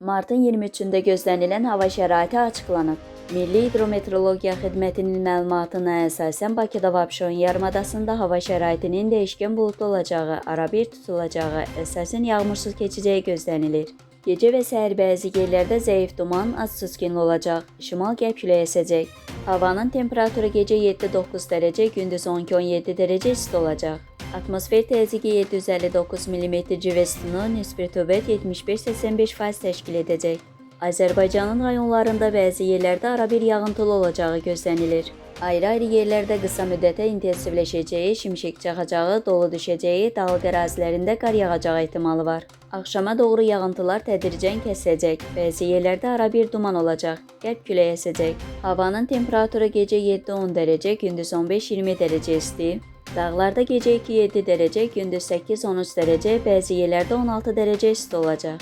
Martın 23-də gözlənilən hava şəraiti açıqlanıb. Milli Hidrometeorologiya Xidmətinin məlumatına əsasən Bakıda və Abşeron yarımadasında hava şəraitinin dəyişkən buludlu olacağı, arabir tutulacağı, əsasən yağmursuz keçəcəyi gözlənilir. Gecə və səhər bəzi yerlərdə zəif duman, az süzgünlü olacaq, şimal-qərb küləyi əsəcək. Havanın temperaturu gecə 7-9 dərəcə, gündüz 12-17 dərəcə isti olacaq. Atmosfer təzyiqi 759 mm civə sütunu, nisbi rütubət 75-85% təşkil edəcək. Azərbaycanın rayonlarında bəzi yerlərdə arabir yağıntılı olacağı gözlənilir. Ayrı-ayrı yerlərdə qısa müddətə intensivləşəcəyi, şimşək çaxacağı, dolu düşəcəyi, dağlıq ərazilərində qar yağacağı ehtimalı var. Axşama doğru yağıntılar tədricən kəsiləcək, bəzi yerlərdə arabir duman olacaq, qərb küləyi əsəcək. Havanın temperaturu gecə 7-10 dərəcə, gündüz 15-20 dərəcə isti. Dağlarda gecə 2-7 dərəcə, gündüz 8-13 dərəcə, bəzi yerlərdə 16 dərəcə isti olacaq.